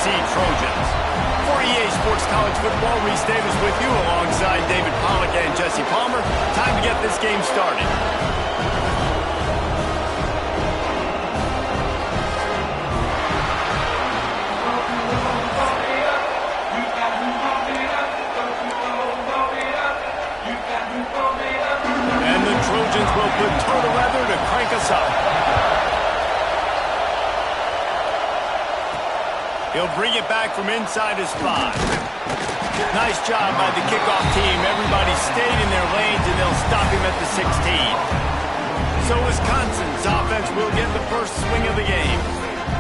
USC Trojans. For EA Sports College Football, Reese Davis with you alongside David Pollack and Jesse Palmer. Time to get this game started. And the Trojans will put total leather to crank us up. He'll bring it back from inside his 5. Nice job by the kickoff team. Everybody stayed in their lanes, and they'll stop him at the 16. So Wisconsin's offense will get the first swing of the game.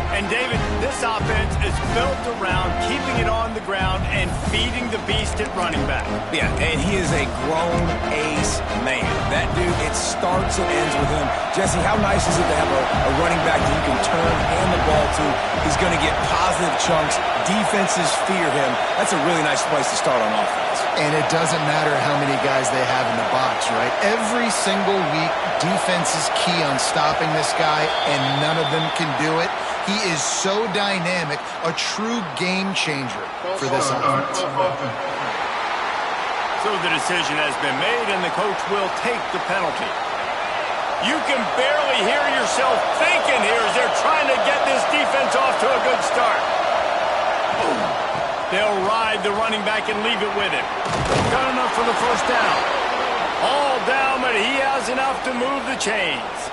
And, David, this offense is built around keeping it on the ground and feeding the beast at running back. Yeah, and he is a grown ace man. That dude, it starts and ends with him. Jesse, how nice is it to have a running back that you can turn, hand the ball to? He's going to get positive chunks. Defenses fear him. That's a really nice place to start on offense. And it doesn't matter how many guys they have in the box, right? Every single week, defense is key on stopping this guy, and none of them can do it. He is so dynamic, a true game changer for this offense. So the decision has been made, and the coach will take the penalty. You can barely hear yourself thinking here as they're trying to get this defense off to a good start. They'll ride the running back and leave it with him. Got enough for the first down. All down, but he has enough to move the chains.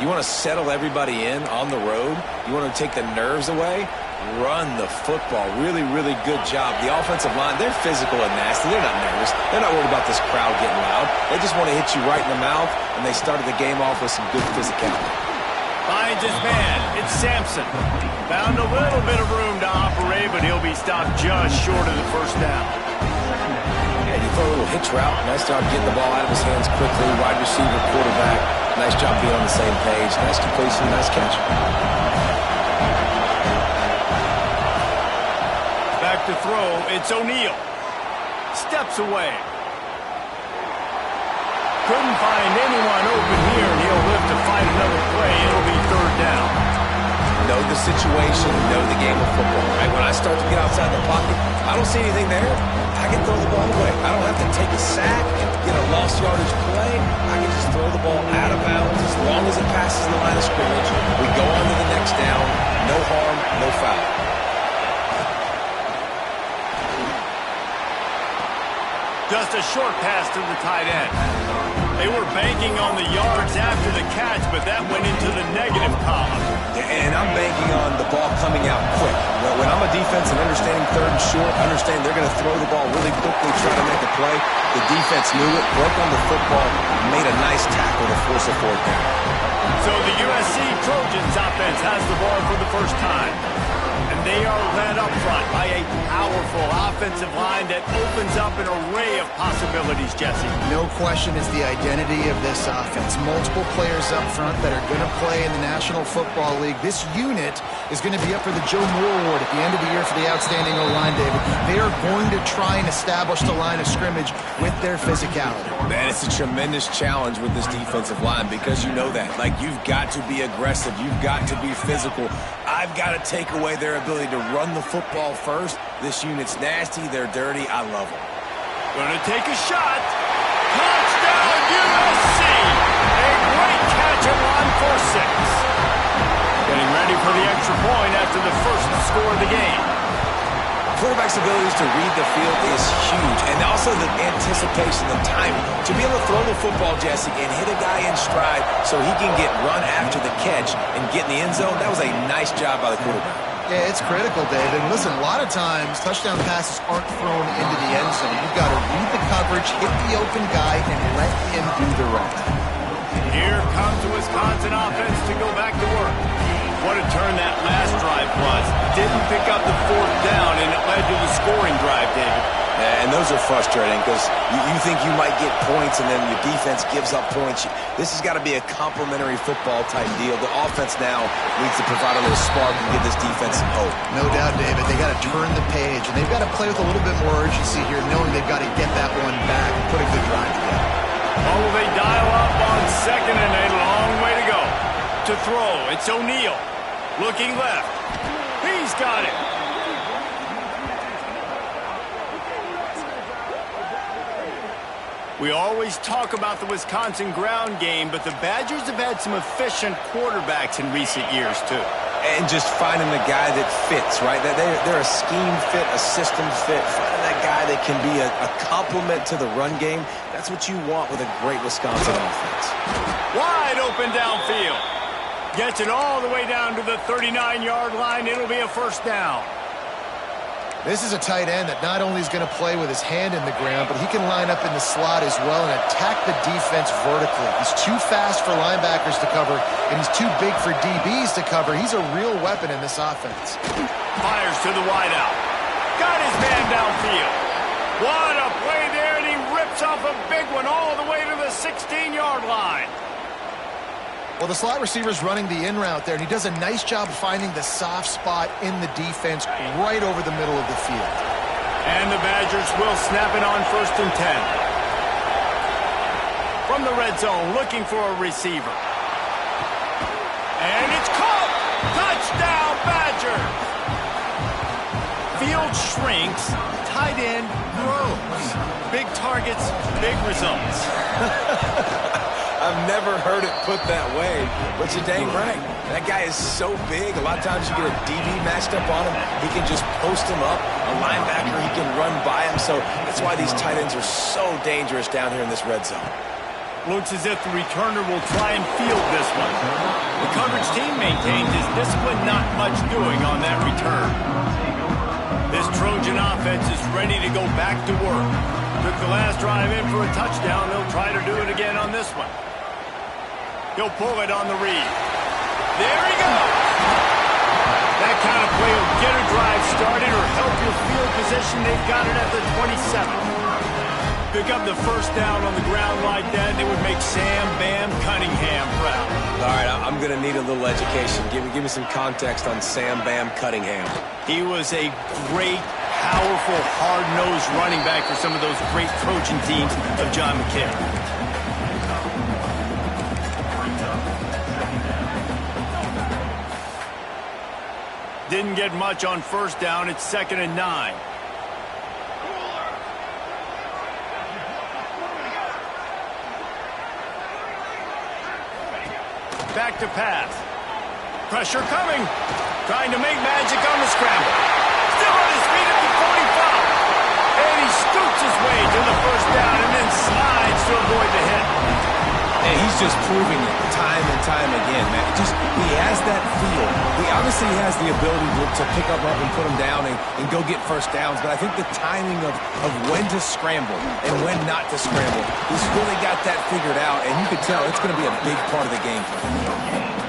You want to settle everybody in on the road? You want to take the nerves away? Run the football. Really, really good job. The offensive line, they're physical and nasty. They're not nervous. They're not worried about this crowd getting loud. They just want to hit you right in the mouth, and they started the game off with some good physicality. Finds his man. It's Sampson. Found a little bit of room to operate, but he'll be stopped just short of the first down. Yeah, you throw a little hitch route. Nice job getting the ball out of his hands quickly. Wide receiver, quarterback. Nice job being on the same page. Nice completion, nice catch. Back to throw. It's O'Neal. Steps away. Couldn't find anyone open here, and he'll live to fight another play. It'll be third down. Know the situation, know the game of football, right? When I start to get outside the pocket, I don't see anything there. I can throw the ball away. I don't have to take a sack, get a lost yardage play. I can just throw the ball out of bounds as long as it passes the line of scrimmage. We go on to the next down. No harm, no foul. Just a short pass to the tight end. They were banking on the yards after the catch, but that went into the negative column. And I'm banking on the ball coming out quick. When I'm a defense and understanding third and short, understand they're going to throw the ball really quickly, try to make a play. The defense knew it, broke on the football, made a nice tackle to force a fourth down. So the USC Trojans offense has the ball for the first time. And they are led up front by a powerful offensive line that opens up an array of possibilities, Jesse. No question is the identity of this offense. Multiple players up front that are going to play in the National Football League. This unit is going to be up for the Joe Moore Award at the end of the year for the outstanding O-line, David. They are going to try and establish the line of scrimmage with their physicality. Man, it's a tremendous challenge with this defensive line because you know that. Like, you've got to be aggressive. You've got to be physical. I've got to take away their ability to run the football first. This unit's nasty. They're dirty. I love them. Gonna take a shot. Touchdown, USC! A great catch at line for 6. Getting ready for the extra point after the first score of the game. Quarterback's abilities to read the field is huge, and also the anticipation, the timing. To be able to throw the football, Jesse, and hit a guy in stride so he can get run after the catch and get in the end zone, that was a nice job by the quarterback. Yeah, it's critical, David. Listen, a lot of times touchdown passes aren't thrown into the end zone. You've got to read the coverage, hit the open guy, and let him do the rest. Here comes the Wisconsin offense to go back to work. What a turn that last drive was. Didn't pick up the fourth down, and it led to the scoring drive, David. And those are frustrating because you think you might get points and then your defense gives up points. This has got to be a complementary football type deal. The offense now needs to provide a little spark and give this defense some hope. No doubt, David. They got to turn the page, and they've got to play with a little bit more urgency here, knowing they've got to get that one back and put a good drive together. Oh, they dial up on second and a long way to go. To throw, it's O'Neal. Looking left. He He's got it. We always talk about the Wisconsin ground game, but the Badgers have had some efficient quarterbacks in recent years, too. And just finding the guy that fits, right? They're a scheme fit, a system fit. Finding that guy that can be a complement to the run game. That's what you want with a great Wisconsin offense. Wide open downfield. Gets it all the way down to the 39-yard line. It'll be a first down. This is a tight end that not only is going to play with his hand in the ground, but he can line up in the slot as well and attack the defense vertically. He's too fast for linebackers to cover, and he's too big for DBs to cover. He's a real weapon in this offense. Fires to the wideout. Got his man downfield. What a play there, and he rips off a big one all the way to the 16-yard line. Well, the slot receiver's running the in route there, and he does a nice job finding the soft spot in the defense right over the middle of the field. And the Badgers will snap it on 1st and 10. From the red zone, looking for a receiver. And it's caught! Touchdown, Badger! Field shrinks, tight end grows. Big targets, big results. I've never heard it put that way, but you're dang right. That guy is so big. A lot of times you get a DB matched up on him. He can just post him up. A linebacker, he can run by him. So that's why these tight ends are so dangerous down here in this red zone. Looks as if the returner will try and field this one. The coverage team maintains his discipline, not much doing on that return. This Trojan offense is ready to go back to work. Took the last drive in for a touchdown. They'll try to do it again on this one. He'll pull it on the read. There he goes! That kind of play will get a drive started or help your field position. They've got it at the 27. Pick up the first down on the ground like that, and it would make Sam Bam Cunningham proud. All right, I'm going to need a little education. Give me some context on Sam Bam Cunningham. He was a great, powerful, hard-nosed running back for some of those great Trojan teams of John McKay. Didn't get much on first down. It's 2nd and 9. Back to pass. Pressure coming. Trying to make magic on the scramble. Still on his feet at the 45. And he scoots his way to the first down and then slides to avoid the hit. And he's just proving it time and time again, man. He has that feel. He obviously has the ability to pick up and put him down and go get first downs, but I think the timing of when to scramble and when not to scramble, he's really got that figured out, and you can tell it's going to be a big part of the game for him.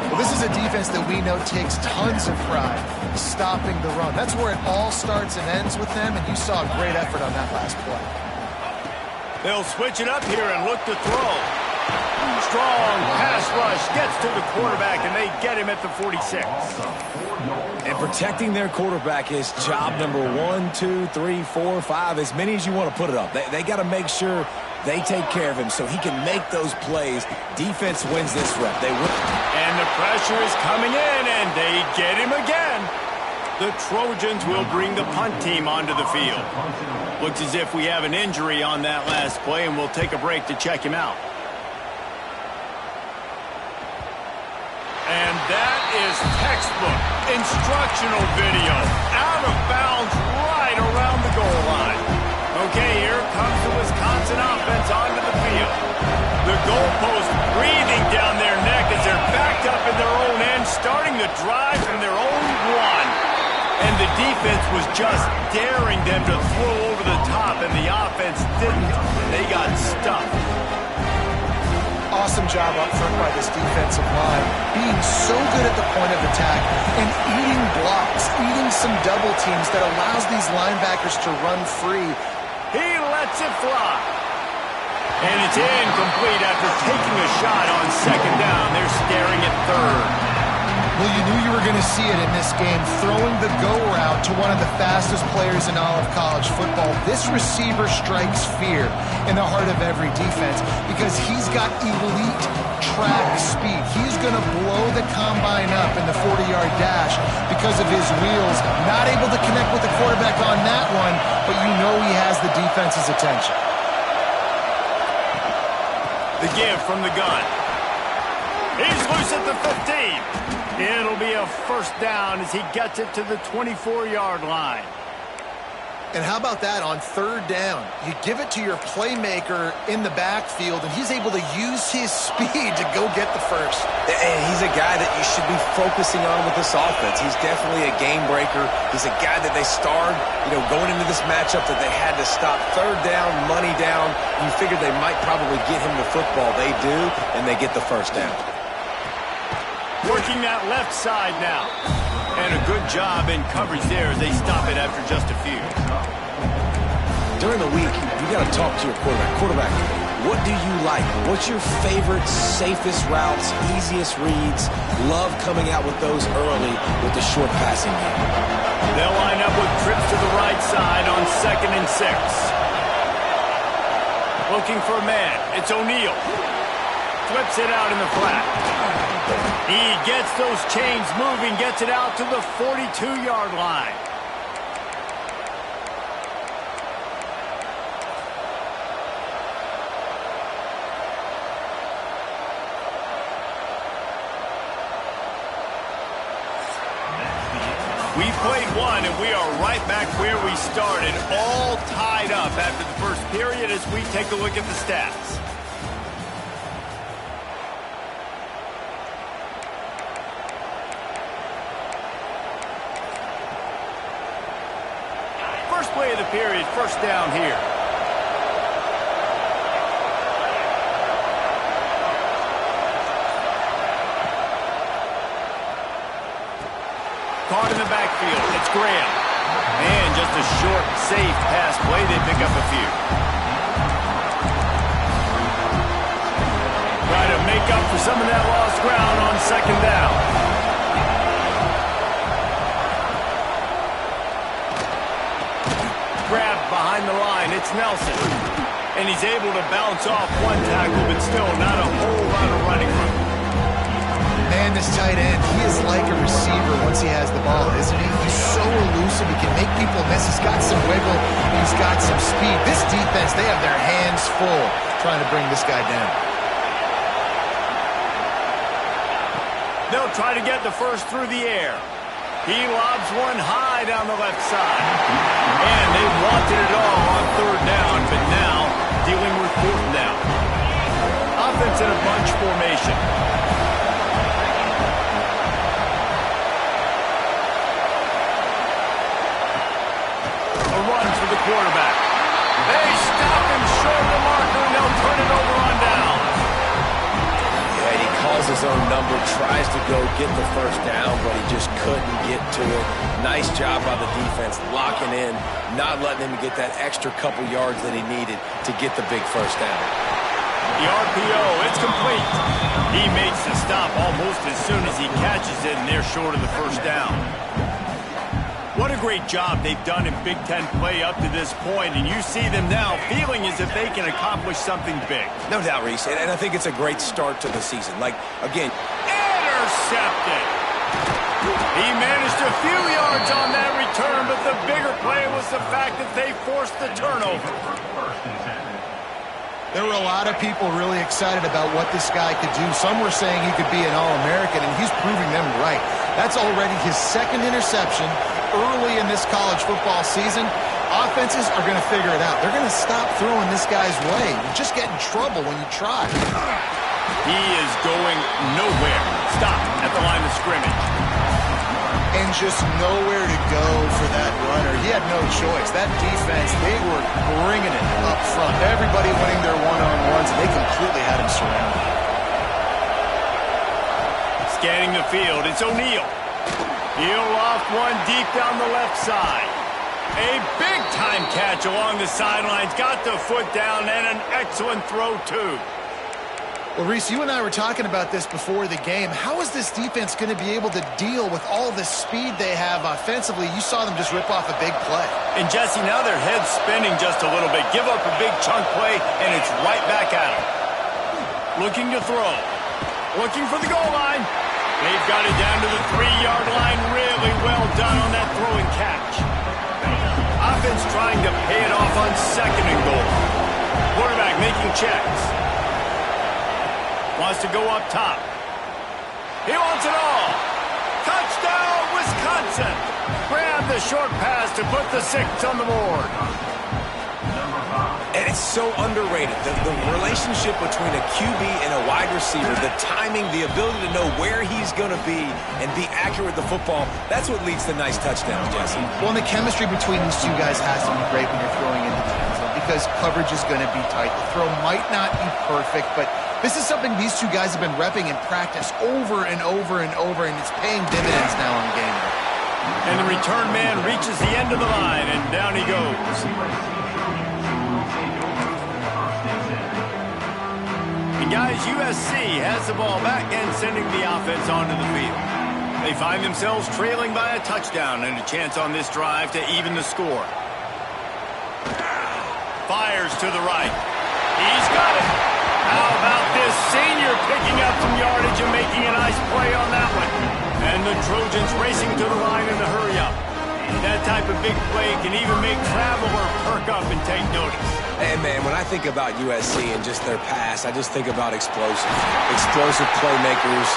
Well, this is a defense that we know takes tons of pride stopping the run. That's where it all starts and ends with them, and you saw a great effort on that last play. They'll switch it up here and look to throw. Strong pass rush gets to the quarterback, and they get him at the 46. And protecting their quarterback is job number 1, 2, 3, 4, 5, as many as you want to put it up. They got to make sure they take care of him so he can make those plays. Defense wins this rep. They win. And the pressure is coming in, and they get him again. The Trojans will bring the punt team onto the field. Looks as if we have an injury on that last play, and we'll take a break to check him out. And that is textbook instructional video. Out of bounds right around the goal line. Okay, here comes the Wisconsin offense onto the field. The goalpost breathing down their neck as they're backed up in their own end, starting the drive from their own one. And the defense was just daring them to throw over the top, and the offense didn't. They got stuffed. Awesome job up front by this defensive line, being so good at the point of attack and eating blocks, eating some double teams that allows these linebackers to run free. He lets it fly. And it's incomplete after taking a shot on 2nd down. They're staring at 3rd. Well, you knew you were going to see it in this game, throwing the go route to one of the fastest players in all of college football. This receiver strikes fear in the heart of every defense because he's got elite track speed. He's going to blow the combine up in the 40-yard dash because of his wheels. Not able to connect with the quarterback on that one, but you know he has the defense's attention. The give from the gun. He's loose at the 15. It'll be a first down as he gets it to the 24-yard line. And how about that on third down? You give it to your playmaker in the backfield, and he's able to use his speed to go get the first. And he's a guy that you should be focusing on with this offense. He's definitely a game breaker. He's a guy that they starred, going into this matchup that they had to stop. Third down, money down. You figured they might probably get him the football. They do, and they get the first down. Working that left side now. And a good job in coverage there as they stop it after just a few. During the week, you got to talk to your quarterback. Quarterback, what do you like? What's your favorite, safest routes, easiest reads? Love coming out with those early with the short passing game. They'll line up with trips to the right side on 2nd and 6. Looking for a man. It's O'Neal. Flips it out in the flat. He gets those chains moving, gets it out to the 42-yard line. We played one, and we are right back where we started, all tied up after the first period as we take a look at the stats. First play of the period, first down here. Caught in the backfield, it's Graham. And just a short, safe pass play, they pick up a few. Try to make up for some of that lost ground on 2nd down. Grabbed behind the line, it's Nelson. And he's able to bounce off one tackle, but still not a whole lot of running room. Man, this tight end, he is like a receiver once he has the ball, isn't he? He's so elusive, he can make people miss. He's got some wiggle, he's got some speed. This defense, they have their hands full trying to bring this guy down. They'll try to get the first through the air. He lobs one high down the left side. And they wanted it all on 3rd down, but now dealing with 4th down. Offense in a bunch formation. A run for the quarterback. They stop him short of the marker, and they'll turn it over on down. Yeah, he calls his own number, tries to go get the first down, but he just couldn't get to it. Nice job by the defense, locking in, not letting him get that extra couple yards that he needed to get the big first down. The RPO, it's complete. He makes the stop almost as soon as he catches it, and they're short of the first down. What a great job they've done in Big Ten play up to this point, and you see them now feeling as if they can accomplish something big. No doubt, Reese, and I think it's a great start to the season. Again, intercepted. He managed a few yards on that return, but the bigger play was the fact that they forced the turnover. There were a lot of people really excited about what this guy could do. Some were saying he could be an All-American, and he's proving them right. That's already his 2nd interception early in this college football season. Offenses are going to figure it out. They're going to stop throwing this guy's way. You just get in trouble when you try. He is going nowhere. Stop at the line of scrimmage. And just nowhere to go for that runner. He had no choice. That defense, they were bringing it up front. Everybody winning their one-on-ones. They completely had him surrounded. Scanning the field, it's O'Neal. He'll loft one deep down the left side. A big-time catch along the sidelines. Got the foot down and an excellent throw, too. Well, Reese, you and I were talking about this before the game. How is this defense going to be able to deal with all the speed they have offensively? You saw them just rip off a big play. And, Jesse, now their head's spinning just a little bit. Give up a big chunk play, and it's right back at them. Looking to throw. Looking for the goal line. They've got it down to the 3-yard line. Really well done on that throw and catch. Offense trying to pay it off on 2nd and goal. Quarterback making checks. Wants to go up top. He wants it all. Touchdown, Wisconsin. Grab the short pass to put the 6 on the board. And it's so underrated. The relationship between a QB and a wide receiver, the timing, the ability to know where he's going to be and be accurate with the football, that's what leads to nice touchdowns, Jesse. Well, and the chemistry between these two guys has to be great when you're throwing into the end zone because coverage is going to be tight. The throw might not be perfect, but this is something these two guys have been repping in practice over and over and over, and it's paying dividends now on game day. And the return man reaches the end of the line, and down he goes. And guys, USC has the ball back and sending the offense onto the field. They find themselves trailing by a touchdown and a chance on this drive to even the score. Fires to the right. He's got it. How about this senior picking up some yardage and making a nice play on that one? And the Trojans racing to the line in a hurry up. That type of big play can even make traveler perk up and take notice. And, man, when I think about USC and just their pass, I just think about explosive. Explosive playmakers,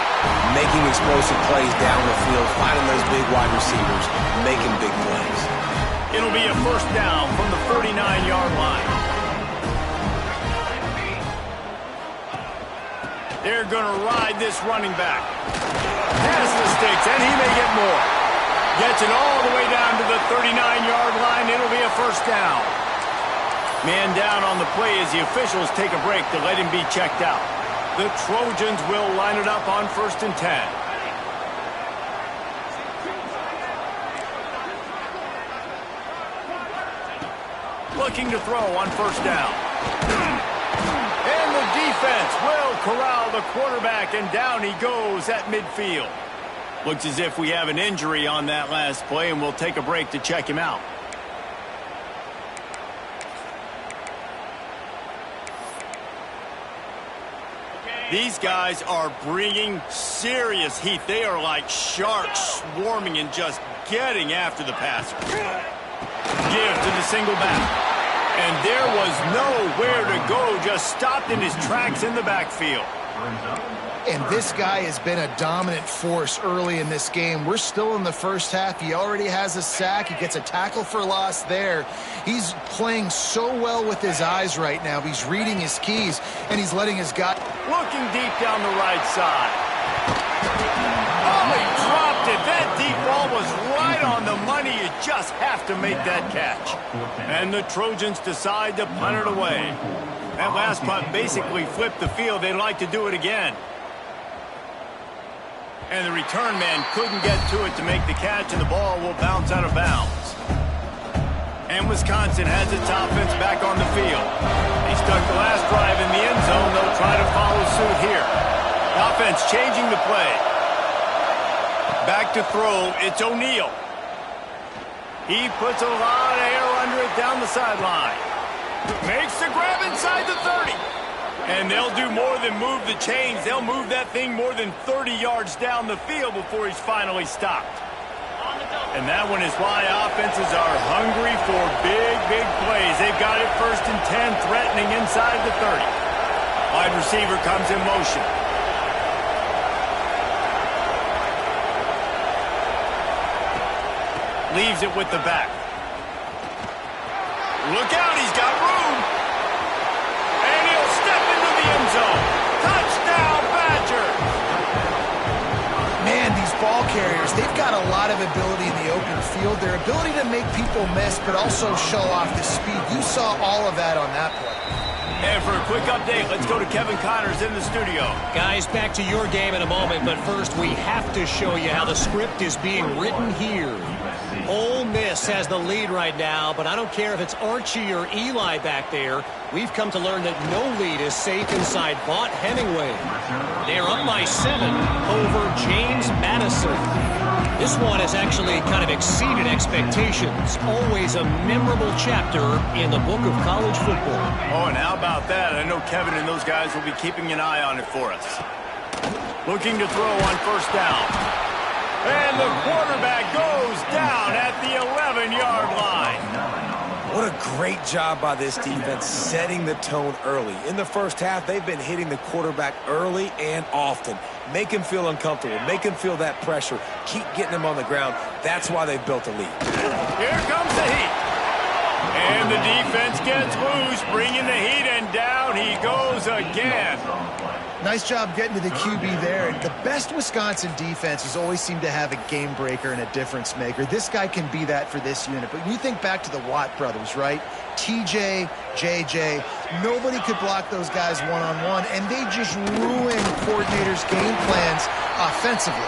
making explosive plays down the field, finding those big wide receivers, making big plays. It'll be a first down from the 49-yard line. They're going to ride this running back. Pass the sticks, and he may get more. Gets it all the way down to the 39-yard line. It'll be a first down. Man down on the play as the officials take a break to let him be checked out. The Trojans will line it up on 1st and 10. Looking to throw on 1st down. And the defense will corral the quarterback, and down he goes at midfield. Looks as if we have an injury on that last play, and we'll take a break to check him out. These guys are bringing serious heat. They are like sharks swarming and just getting after the passer. Give to the single back. And there was nowhere to go, just stopped in his tracks in the backfield. And this guy has been a dominant force early in this game. We're still in the first half. He already has a sack. He gets a tackle for loss there. He's playing so well with his eyes right now. He's reading his keys, and he's letting his guy... Looking deep down the right side. Oh, he dropped it. That deep ball was right on the money. You just have to make that catch. And the Trojans decide to punt it away. That last punt basically flipped the field. They'd like to do it again. And the return man couldn't get to it to make the catch, and the ball will bounce out of bounds. And Wisconsin has its offense back on the field. They stuck the last drive in the end zone. They'll try to follow suit here. The offense changing the play. Back to throw. It's O'Neal. He puts a lot of air under it down the sideline. Makes the grab inside the 30. And they'll do more than move the chains. They'll move that thing more than 30 yards down the field before he's finally stopped. And that one is why offenses are hungry for big, big plays. They've got it 1st and 10, threatening inside the 30. Wide receiver comes in motion. Leaves it with the back. Look out, he's got room. And he'll step into the end zone. Touchdown, Badgers! Man, these ball carriers, they've got a lot of ability in the open field. Their ability to make people miss, but also show off the speed. You saw all of that on that play. And for a quick update, let's go to Kevin Connors in the studio. Guys, back to your game in a moment, but first we have to show you how the script is being written here. Ole Miss Vegas has the lead right now, but I don't care if it's Archie or Eli back there. We've come to learn that no lead is safe inside Vaught Hemingway. They're up by 7 over James Madison. This one has actually kind of exceeded expectations. Always a memorable chapter in the book of college football. Oh, and how about that? I know Kevin and those guys will be keeping an eye on it for us. Looking to throw on first down. And the quarterback goes down at the 11-yard line. What a great job by this defense setting the tone early. In the first half, they've been hitting the quarterback early and often. Make him feel uncomfortable. Make him feel that pressure. Keep getting him on the ground. That's why they've built a lead. Here comes the heat. And the defense gets loose, bringing the heat, and down he goes again. Nice job getting to the QB there. The best Wisconsin defenses always seem to have a game breaker and a difference maker. This guy can be that for this unit. But when you think back to the Watt brothers, right? TJ, JJ, nobody could block those guys one-on-one, and they just ruin coordinators' game plans offensively.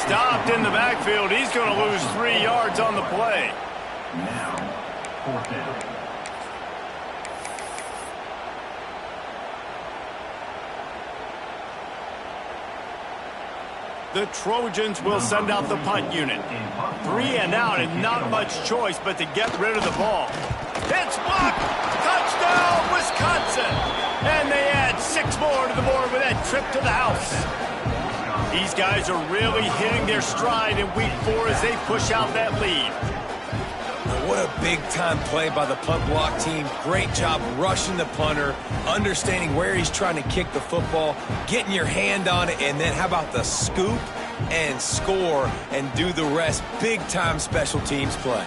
Stopped in the backfield. He's going to lose 3 yards on the play. Now, fourth down. The Trojans will send out the punt unit. 3 and out, and not much choice but to get rid of the ball. It's blocked. Touchdown, Wisconsin. And they add 6 more to the board with that trip to the house. These guys are really hitting their stride in week 4 as they push out that lead. What a big-time play by the punt block team. Great job rushing the punter, understanding where he's trying to kick the football, getting your hand on it, and then how about the scoop and score and do the rest. Big-time special teams play.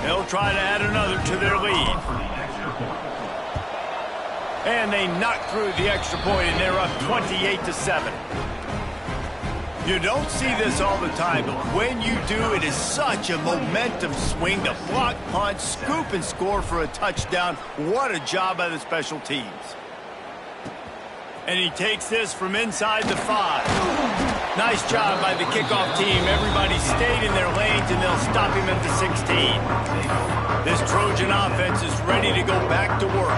They'll try to add another to their lead. And they knock through the extra point, and they're up 28-7. You don't see this all the time, but when you do, it is such a momentum swing to block, punt, scoop, and score for a touchdown. What a job by the special teams. And he takes this from inside the 5. Nice job by the kickoff team. Everybody stayed in their lanes, and they'll stop him at the 16. This Trojan offense is ready to go back to work.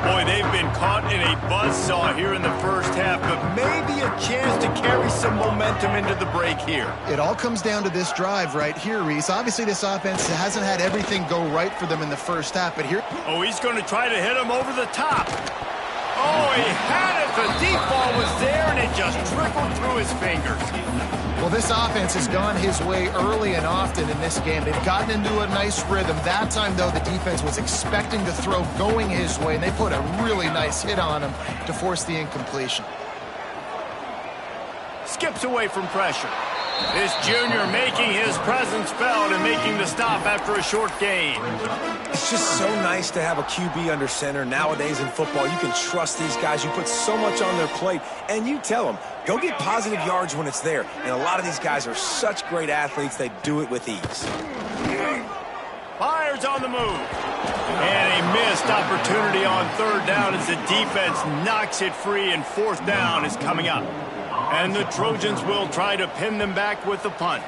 Boy, they've been caught in a buzzsaw here in the first half, but maybe a chance to carry some momentum into the break here. It all comes down to this drive right here, Reese. Obviously, this offense hasn't had everything go right for them in the first half, but here... Oh, he's going to try to hit him over the top. Oh, he had it. The deep ball was there, and it just trickled through his fingers. Well, this offense has gone his way early and often in this game. They've gotten into a nice rhythm. That time, though, the defense was expecting the throw going his way, and they put a really nice hit on him to force the incompletion. Skips away from pressure. This junior making his presence felt and making the stop after a short gain. It's just so nice to have a QB under center nowadays in football. You can trust these guys. You put so much on their plate, and you tell them, go get positive yards when it's there. And a lot of these guys are such great athletes, they do it with ease. Fires on the move. And a missed opportunity on third down as the defense knocks it free, and fourth down is coming up. And the Trojans will try to pin them back with the punt.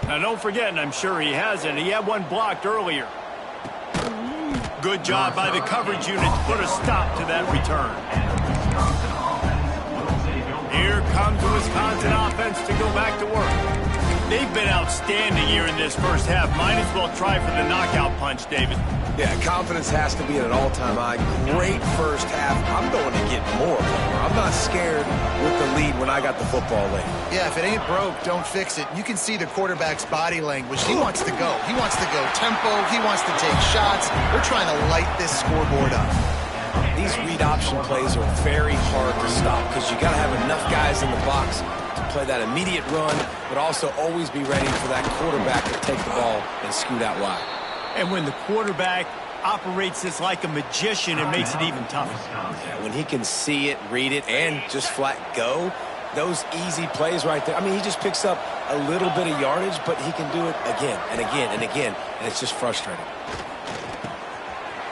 Now, don't forget, and I'm sure he hasn't, he had one blocked earlier. Good job by the coverage unit to put a stop to that return. Here comes the Wisconsin offense to go back to work. They've been outstanding here in this first half. Might as well try for the knockout punch, David. Yeah, confidence has to be at an all-time high. Great first half. I'm going to get more. I'm not scared with the lead when I got the football late. Yeah, if it ain't broke, don't fix it. You can see the quarterback's body language. He wants to go. He wants to go tempo. He wants to take shots. They're trying to light this scoreboard up. These read option plays are very hard to stop because you got to have enough guys in the box to play that immediate run, but also always be ready for that quarterback to take the ball and scoot out wide. And when the quarterback operates this like a magician, it makes it even tougher. Yeah, when he can see it, read it, and just flat go, those easy plays right there. I mean, he just picks up a little bit of yardage, but he can do it again and again and again, and it's just frustrating.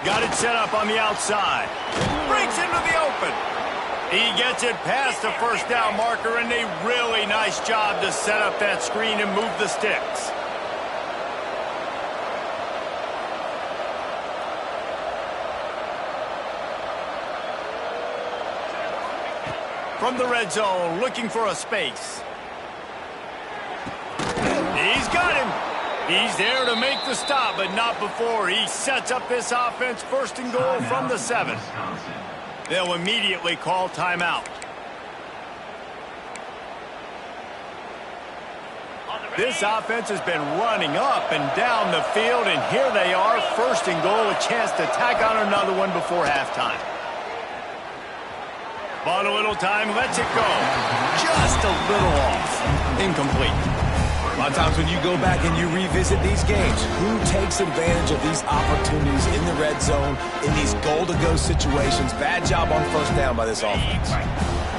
Got it set up on the outside. Breaks into the open. He gets it past the first down marker, and a really nice job to set up that screen and move the sticks. From the red zone, looking for a space. He's got him. He's there to make the stop, but not before he sets up this offense. First and goal from the 7. They'll immediately call timeout. This offense has been running up and down the field, and here they are, first and goal, a chance to tack on another one before halftime. Bought a little time, lets it go. Just a little off. Incomplete. A lot of times when you go back and you revisit these games, who takes advantage of these opportunities in the red zone, in these goal-to-go situations? Bad job on first down by this offense.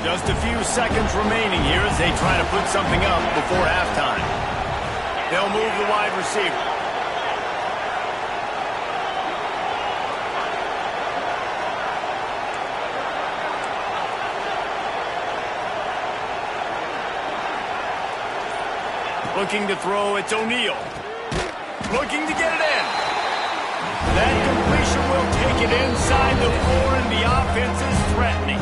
Just a few seconds remaining here as they try to put something up before halftime. They'll move the wide receiver. Looking to throw, it's O'Neal. Looking to get it in. That completion will take it inside the 4, and the offense is threatening.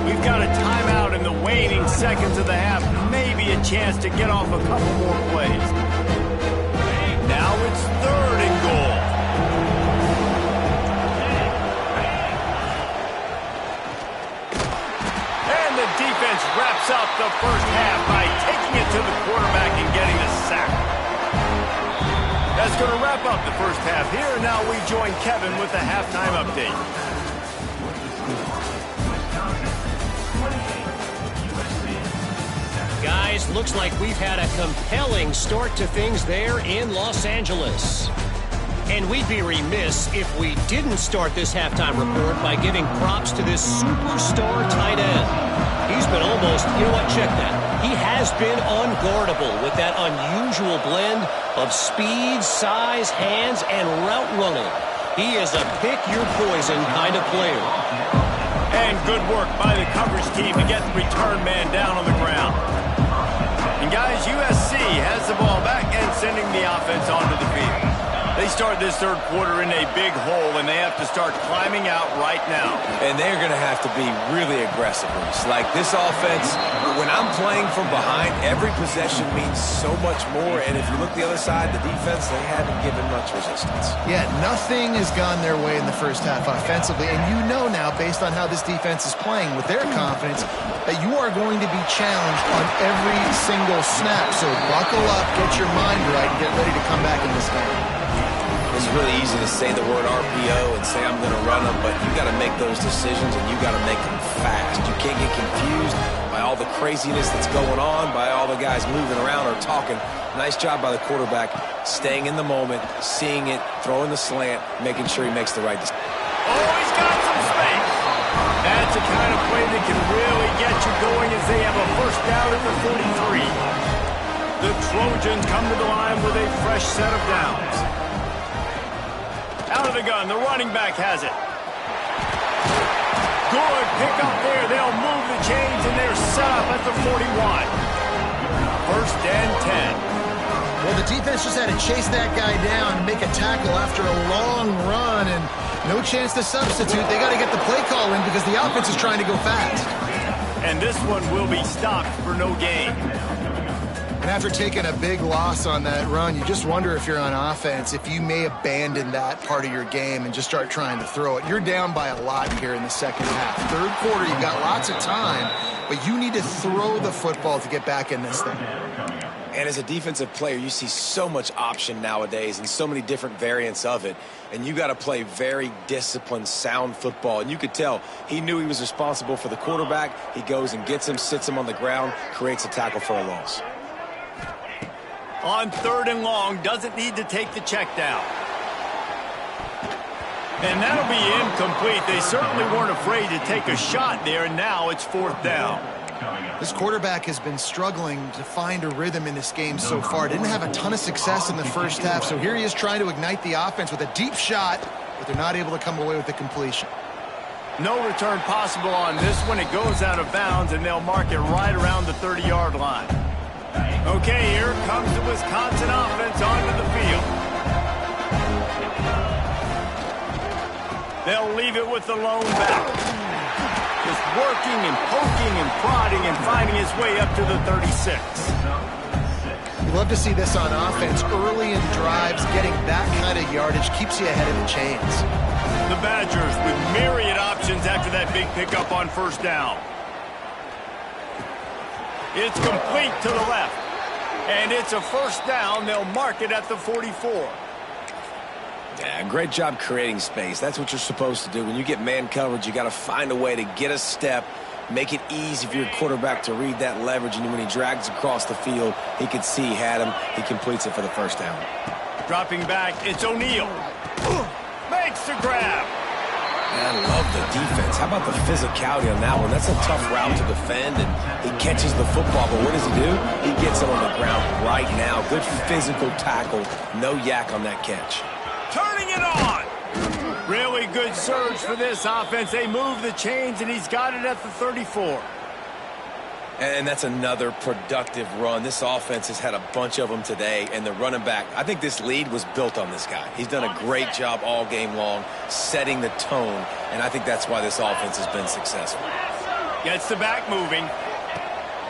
We've got a timeout in the waning seconds of the half. Maybe a chance to get off a couple more plays. Now it's 3rd and goal. And the defense wraps up the first half by taking it to the quarterback and getting a sack. That's going to wrap up the first half here. And now we join Kevin with the halftime update. Guys, looks like we've had a compelling start to things there in Los Angeles. And we'd be remiss if we didn't start this halftime report by giving props to this superstar tight end. He's been almost, you know what, check that. He has been unguardable with that unusual blend of speed, size, hands, and route running. He is a pick-your-poison kind of player. And good work by the coverage team to get the return man down on the ground. And guys, USC has the ball back and sending the offense onto the field. They start this third quarter in a big hole, and they have to start climbing out right now. And they're going to have to be really aggressive. It's like this offense, when I'm playing from behind, every possession means so much more. And if you look the other side, the defense, they haven't given much resistance. Yeah, nothing has gone their way in the first half offensively. And you know now, based on how this defense is playing with their confidence, that you are going to be challenged on every single snap. So buckle up, get your mind right, and get ready to come back in this game. It's really easy to say the word RPO and say I'm going to run them, but you got to make those decisions and you got to make them fast. You can't get confused by all the craziness that's going on, by all the guys moving around or talking. Nice job by the quarterback, staying in the moment, seeing it, throwing the slant, making sure he makes the right decision. Oh, he's got some space. That's the kind of play that can really get you going as they have a first down at the 43. The Trojans come to the line with a fresh set of downs. Out of the gun, the running back has it. Good pick up there. They'll move the chains, and they're set up at the 41. First and 10. Well, the defense just had to chase that guy down and make a tackle after a long run, and no chance to substitute. They got to get the play call in because the offense is trying to go fast. And this one will be stopped for no gain. And after taking a big loss on that run, you just wonder if you're on offense, if you may abandon that part of your game and just start trying to throw it. You're down by a lot here in the second half. Third quarter, you've got lots of time, but you need to throw the football to get back in this thing. And as a defensive player, you see so much option nowadays and so many different variants of it. And you got to play very disciplined, sound football. And you could tell he knew he was responsible for the quarterback. He goes and gets him, sits him on the ground, creates a tackle for a loss. On 3rd and long, doesn't need to take the check down. And that'll be incomplete. They certainly weren't afraid to take a shot there, and now it's 4th down. This quarterback has been struggling to find a rhythm in this game so far. Didn't have a ton of success in the first half, so here he is trying to ignite the offense with a deep shot, but they're not able to come away with the completion. No return possible on this one. It goes out of bounds, and they'll mark it right around the 30-yard line. Okay, here comes the Wisconsin offense onto the field. They'll leave it with the lone back. Just working and poking and prodding and finding his way up to the 36. You love to see this on offense. Early in drives, getting that kind of yardage keeps you ahead of the chains. The Badgers with myriad options after that big pickup on first down. It's complete to the left. And it's a first down. They'll mark it at the 44. Yeah, great job creating space. That's what you're supposed to do. When you get man coverage, you got to find a way to get a step, make it easy for your quarterback to read that leverage, and when he drags across the field, he can see he had him. He completes it for the first down. Dropping back, it's O'Neal. Makes the grab. I love the defense. How about the physicality on that one? That's a tough route to defend, and he catches the football, but what does he do? He gets it on the ground right now. Good physical tackle. No yak on that catch. Turning it on. Really good surge for this offense. They move the chains, and he's got it at the 34. And that's another productive run. This offense has had a bunch of them today, and the running back, I think this lead was built on this guy. He's done a great job all game long, setting the tone, and I think that's why this offense has been successful. Gets the back moving.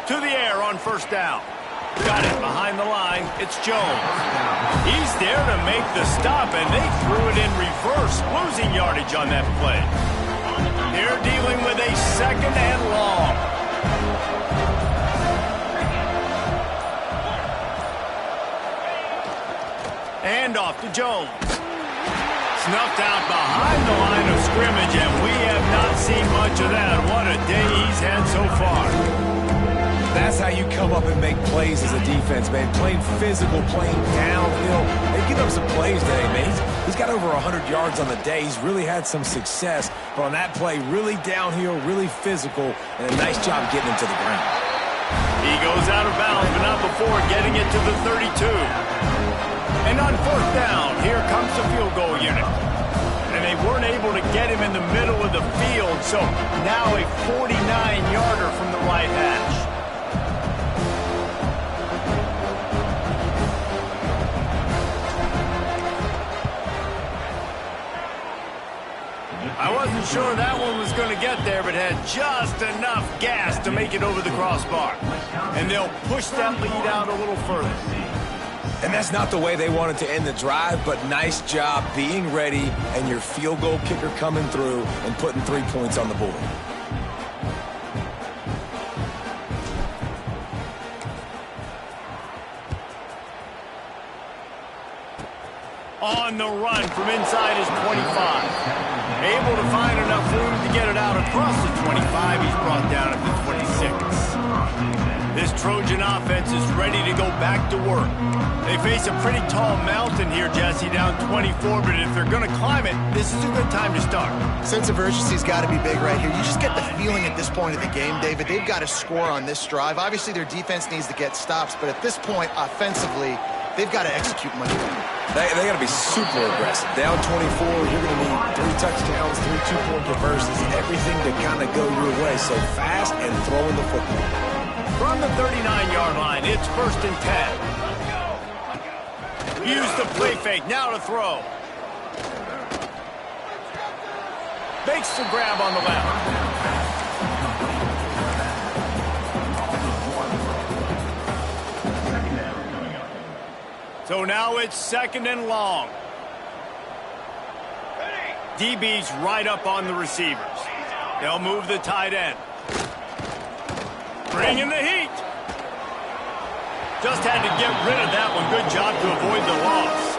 To the air on first down. Got it behind the line. It's Jones. He's there to make the stop, and they threw it in reverse, losing yardage on that play. They're dealing with a second and long. Handoff to Jones. Snuffed out behind the line of scrimmage, and we have not seen much of that. What a day he's had so far. That's how you come up and make plays as a defense, man. Playing physical, playing downhill. They give up some plays today, man. He's got over 100 yards on the day. He's really had some success. But on that play, really downhill, really physical, and a nice job getting him to the ground. He goes out of bounds, but not before getting it to the 32. And on fourth down, here comes the field goal unit. And they weren't able to get him in the middle of the field, so now a 49-yarder from the right hash. I wasn't sure that one was going to get there, but had just enough gas to make it over the crossbar. And they'll push that lead out a little further. And that's not the way they wanted to end the drive, but nice job being ready and your field goal kicker coming through and putting 3 points on the board. On the run from inside his 25. Able to find enough room to get it out across the 25. He's brought down at the 26. This Trojan offense is ready to go back to work. They face a pretty tall mountain here, Jesse, down 24, but if they're going to climb it, this is a good time to start. Sense of urgency's got to be big right here. You just get the feeling at this point of the game, David, they've got to score on this drive. Obviously, their defense needs to get stops, but at this point, offensively, they've got to execute much better. They got to be super aggressive. Down 24, you're going to need 3 touchdowns, 3 two-point conversions, everything to kind of go your way. So fast and throwing the football. From the 39-yard line, it's first and 10. Use the play fake, now to throw. Makes the grab on the left. So now it's second and long. DB's right up on the receivers. They'll move the tight end. Bring in the heat. Just had to get rid of that one. Good job to avoid the loss.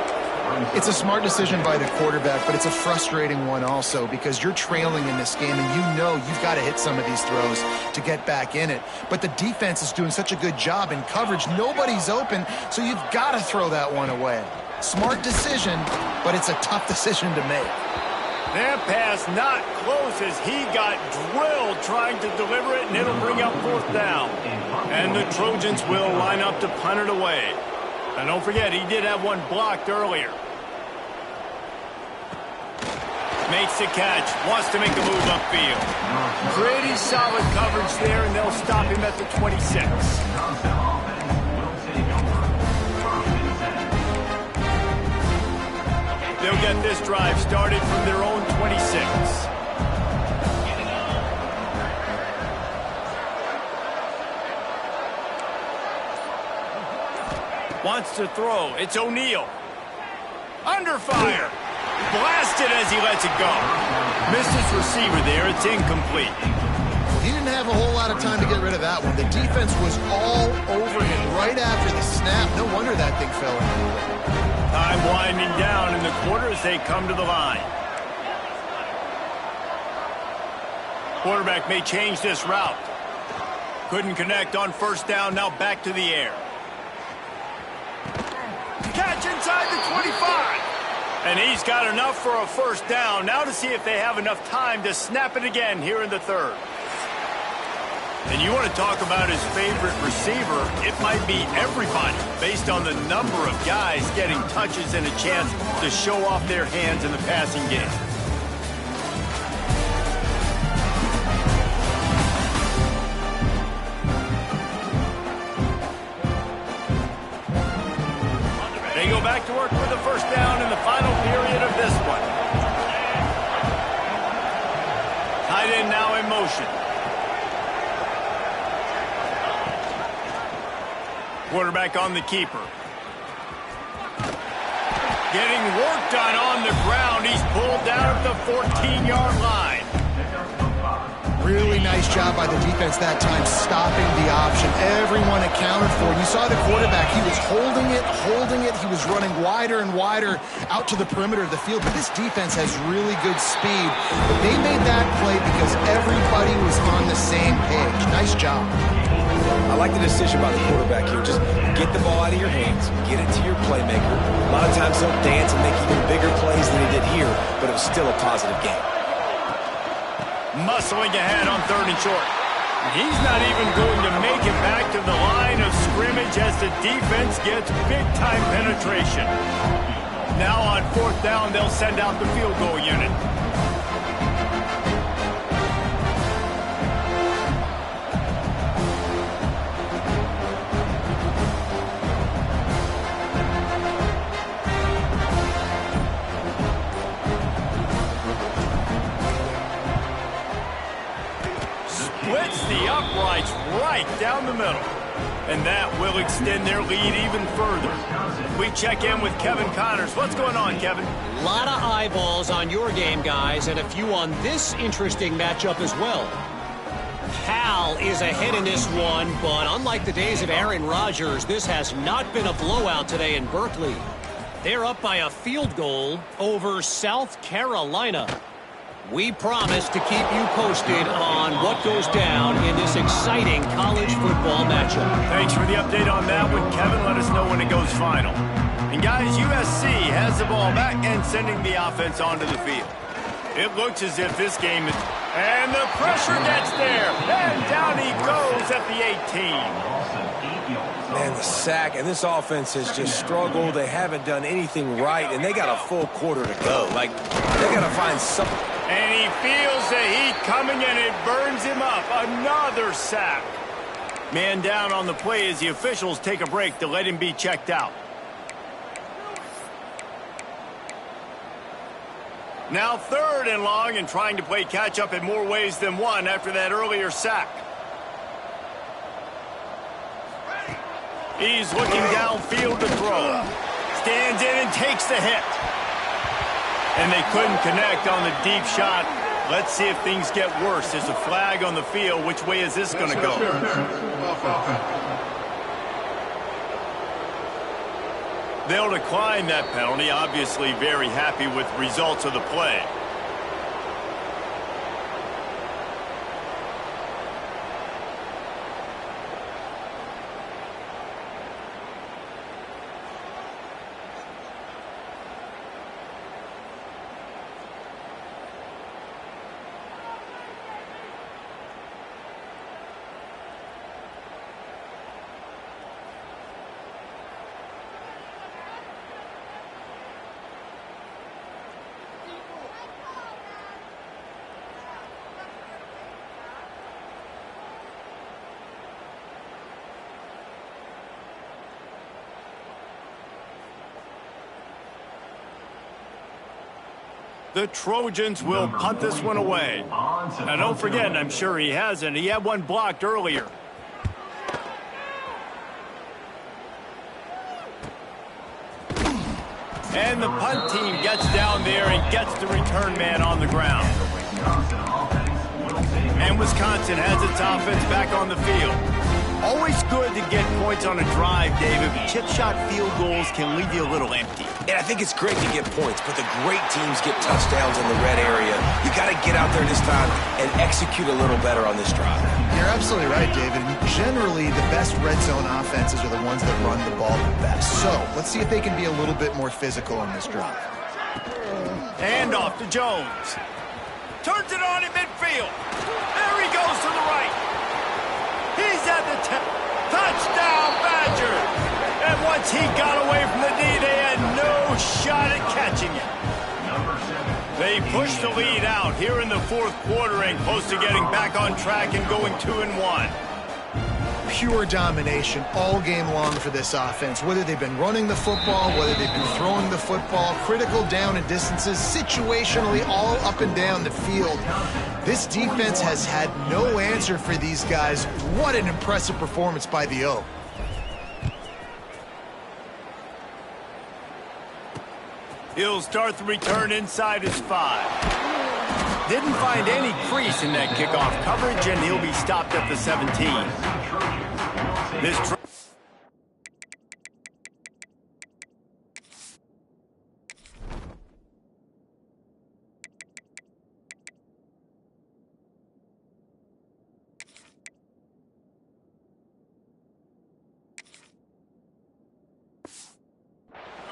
It's a smart decision by the quarterback, but it's a frustrating one also because you're trailing in this game and you know you've got to hit some of these throws to get back in it. But the defense is doing such a good job in coverage. Nobody's open, so you've got to throw that one away. Smart decision, but it's a tough decision to make. That pass not close as he got drilled trying to deliver it, and it'll bring up fourth down. And the Trojans will line up to punt it away. And don't forget, he did have one blocked earlier. Makes the catch. Wants to make a move upfield. Pretty solid coverage there, and they'll stop him at the 26. They'll get this drive started from their own 26. Wants to throw. It's O'Neal. Under fire. Blasted as he lets it go. Missed his receiver there. It's incomplete. He didn't have a whole lot of time to get rid of that one. The defense was all over him right after the snap. No wonder that thing fell in. Time winding down in the quarter as they come to the line. Quarterback may change this route. Couldn't connect on first down. Now back to the air. Catch inside the 25. And he's got enough for a first down. Now to see if they have enough time to snap it again here in the third. And you want to talk about his favorite receiver, it might be everybody based on the number of guys getting touches and a chance to show off their hands in the passing game. They go back to work with a first down in the final period of this one. Tight end now in motion. Quarterback on the keeper. Getting work done on the ground. He's pulled down at the 14-yard line. Really nice job by the defense that time, stopping the option. Everyone accounted for it. You saw the quarterback. He was holding it. He was running wider and wider out to the perimeter of the field. But this defense has really good speed. But they made that play because everybody was on the same page. Nice job. I like the decision by the quarterback here. Just get the ball out of your hands, get it to your playmaker. A lot of times he'll dance and make even bigger plays than he did here, but it was still a positive game. Muscling ahead on third and short. He's not even going to make it back to the line of scrimmage as the defense gets big-time penetration. Now on fourth down, they'll send out the field goal unit. Splits the uprights right down the middle. And that will extend their lead even further. We check in with Kevin Connors. What's going on, Kevin? A lot of eyeballs on your game, guys, and a few on this interesting matchup as well. Cal is ahead in this one, but unlike the days of Aaron Rodgers, this has not been a blowout today in Berkeley. They're up by a field goal over South Carolina. We promise to keep you posted on what goes down in this exciting college football matchup. Thanks for the update on that one, Kevin. Let us know when it goes final. And guys, USC has the ball back and sending the offense onto the field. It looks as if this game is... And the pressure gets there. And down he goes at the 18. Man, the sack, and this offense has just struggled. They haven't done anything right, and they got a full quarter to go. Like, they got to find something. And he feels the heat coming, and it burns him up. Another sack. Man down on the play as the officials take a break to let him be checked out. Now third and long, and trying to play catch-up in more ways than one after that earlier sack. He's looking downfield to throw. Stands in and takes the hit. And they couldn't connect on the deep shot. Let's see if things get worse. There's a flag on the field. Which way is this going to go? They'll decline that penalty. Obviously very happy with results of the play. The Trojans will punt this one away. Now, don't forget, and I'm sure he hasn't, he had one blocked earlier. And the punt team gets down there and gets the return man on the ground. And Wisconsin has its offense back on the field. Always good to get points on a drive, David. Chip shot field goals can leave you a little empty. And I think it's great to get points, but the great teams get touchdowns in the red area. You got to get out there this time and execute a little better on this drive. You're absolutely right, David. Generally, the best red zone offenses are the ones that run the ball the best. So, let's see if they can be a little bit more physical on this drive. And off to Jones. Turns it on in midfield. There he goes to the right. He's at the 10. Touchdown, Badgers! And once he got away from the D, they had no shot at catching it. They pushed the lead out here in the fourth quarter and close to getting back on track and going 2-1. Pure domination all game long for this offense. Whether they've been running the football, whether they've been throwing the football, critical down and distances, situationally all up and down the field. This defense has had no answer for these guys. What an impressive performance by the O. He'll start the return inside his 5. Didn't find any crease in that kickoff coverage, and he'll be stopped at the 17. This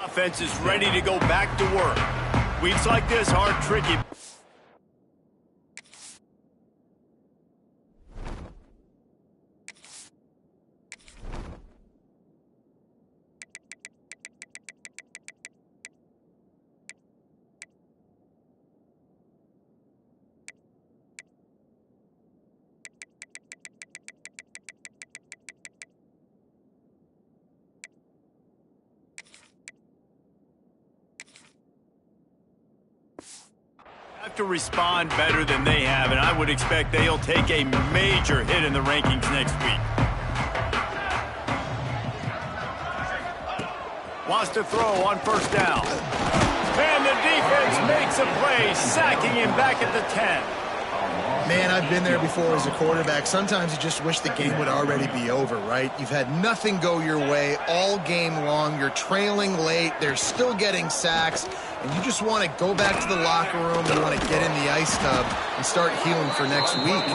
offense is ready to go back to work. Weeks like this are tricky. To respond better than they have, and I would expect they'll take a major hit in the rankings next week. Wants to throw on first down. And the defense makes a play, sacking him back at the 10. Man, I've been there before as a quarterback. Sometimes you just wish the game would already be over, right? You've had nothing go your way all game long. You're trailing late. They're still getting sacks. And you just want to go back to the locker room. You want to get in the ice tub and start healing for next week.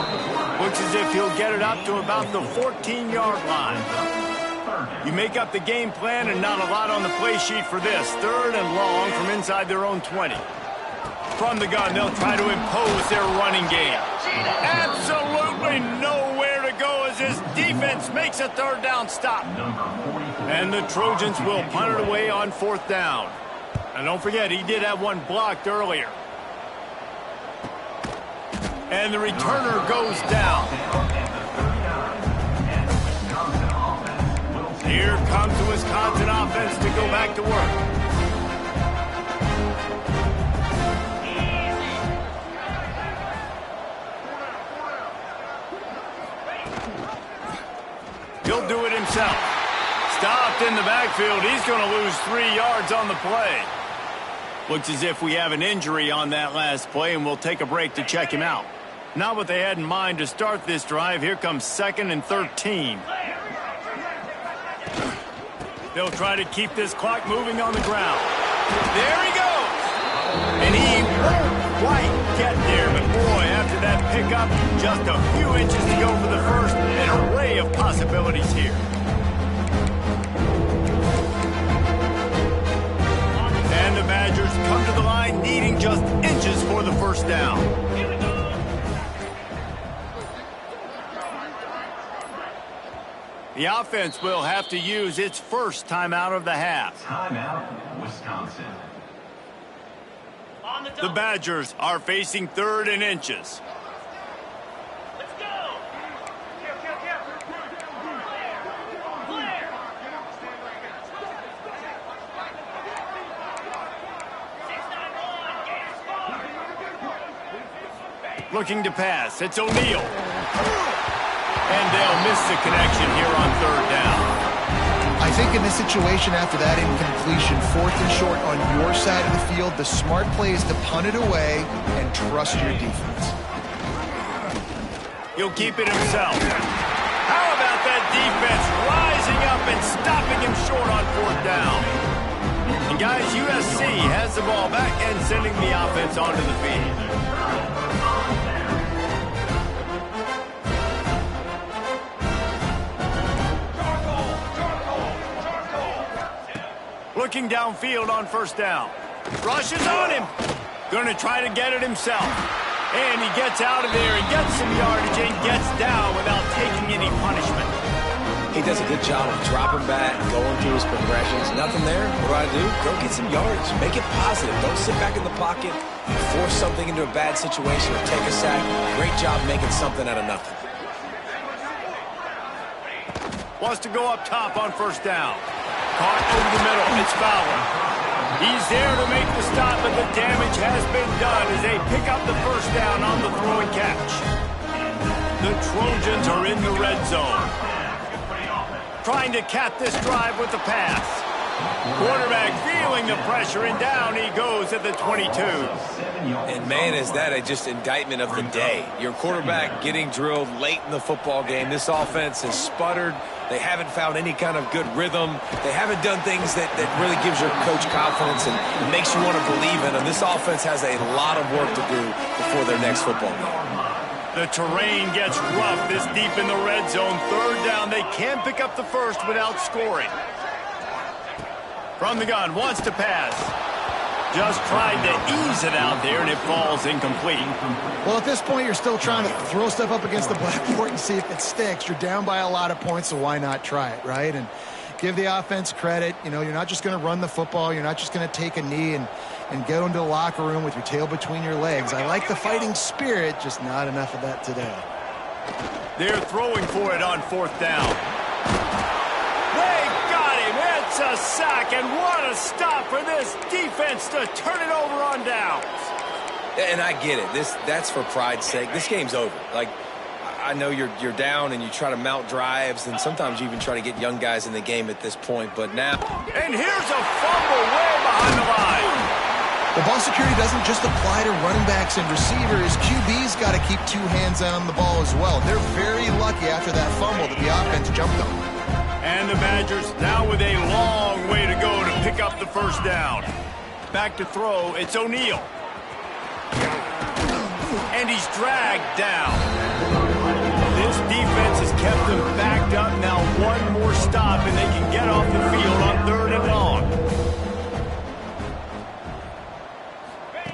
Looks as if he'll get it up to about the 14-yard line. You make up the game plan and not a lot on the play sheet for this. 3rd and long from inside their own 20. From the gun, they'll try to impose their running game. Absolutely nowhere to go as his defense makes a 3rd down stop. And the Trojans will punt it away on 4th down. And don't forget, he did have one blocked earlier. And the returner goes down. Here comes the Wisconsin offense to go back to work. He'll do it himself. Stopped in the backfield. He's going to lose 3 yards on the play. Looks as if we have an injury on that last play, and we'll take a break to check him out. Not what they had in mind to start this drive. Here comes 2nd and 13. They'll try to keep this clock moving on the ground. There he goes! And he won't quite get there, but boy, after that pickup, just a few inches to go for the first. An array of possibilities here. And the Badgers come to the line needing just inches for the first down. The offense will have to use its first timeout of the half. Timeout, Wisconsin. The Badgers are facing 3rd and inches. Looking to pass. It's O'Neal. And they'll miss the connection here on third down. I think in this situation, after that incompletion, 4th and short on your side of the field, the smart play is to punt it away and trust your defense. He'll keep it himself. How about that defense rising up and stopping him short on 4th down? And guys, USC has the ball back and sending the offense onto the field. Looking downfield on 1st down. Rushes on him. Going to try to get it himself. And he gets out of there and gets some yardage and gets down without taking any punishment. He does a good job of dropping back, going through his progressions. Nothing there. What do? Go get some yardage. Make it positive. Don't sit back in the pocket, force something into a bad situation, or take a sack. Great job making something out of nothing. Wants to go up top on 1st down. Caught over the middle. It's Fowler. He's there to make the stop, but the damage has been done as they pick up the 1st down on the throw and catch. The Trojans are in the red zone. Trying to cap this drive with the pass. Quarterback feeling the pressure, and down he goes at the 22. And, man, is that just indictment of the day. Your quarterback getting drilled late in the football game. This offense has sputtered. They haven't found any kind of good rhythm. They haven't done things that really gives your coach confidence and makes you want to believe in them. This offense has a lot of work to do before their next football game. The terrain gets rough this deep in the red zone. 3rd down. They can't pick up the first without scoring. From the gun, wants to pass. Just tried to ease it out there, and it falls incomplete. Well, at this point, you're still trying to throw stuff up against the blackboard and see if it sticks. You're down by a lot of points, so why not try it, right? And give the offense credit. You know, you're not just going to run the football. You're not just going to take a knee and go into the locker room with your tail between your legs. I like the fighting spirit, just not enough of that today. They're throwing for it on 4th down. They got him. It's a sack, and what a stop for this defense to turn it over on downs. And I get it. That's for pride's sake. This game's over. Like, I know you're down and you try to mount drives, and sometimes you even try to get young guys in the game at this point. But now, and here's a fumble way behind the line. The ball security doesn't just apply to running backs and receivers. QB's got to keep 2 hands on the ball as well. They're very lucky after that fumble that the offense jumped on. And the Badgers now with a long way to go to pick up the 1st down. Back to throw, it's O'Neal. And he's dragged down. This defense has kept them backed up. Now one more stop, and they can get off the field on 3rd and long.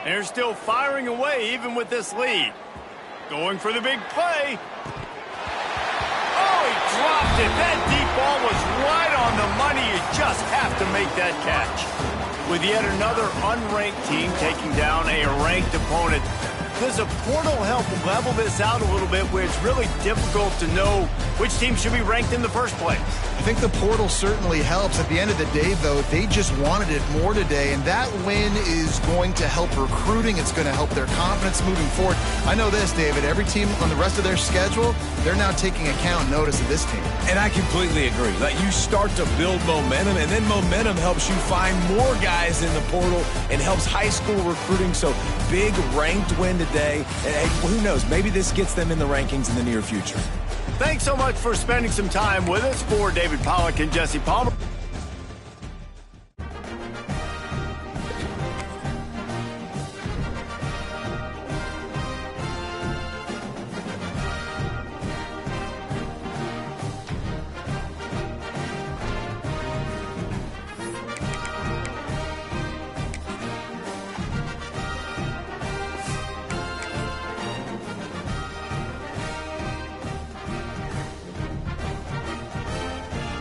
They're still firing away even with this lead. Going for the big play. Oh, he dropped it. That deep ball was right on the money. You just have to make that catch. With yet another unranked team taking down a ranked opponent, does a portal help level this out a little bit where it's really difficult to know which team should be ranked in the first place? I think the portal certainly helps. At the end of the day, though, they just wanted it more today, and that win is going to help recruiting. It's going to help their confidence moving forward. I know this, David. Every team on the rest of their schedule, they're now taking account and notice of this team. And I completely agree. Like, you start to build momentum, and then momentum helps you find more guys in the portal and helps high school recruiting. So big ranked win today. And who knows, maybe this gets them in the rankings in the near future. Thanks so much for spending some time with us. For David Pollack and Jesse Palmer.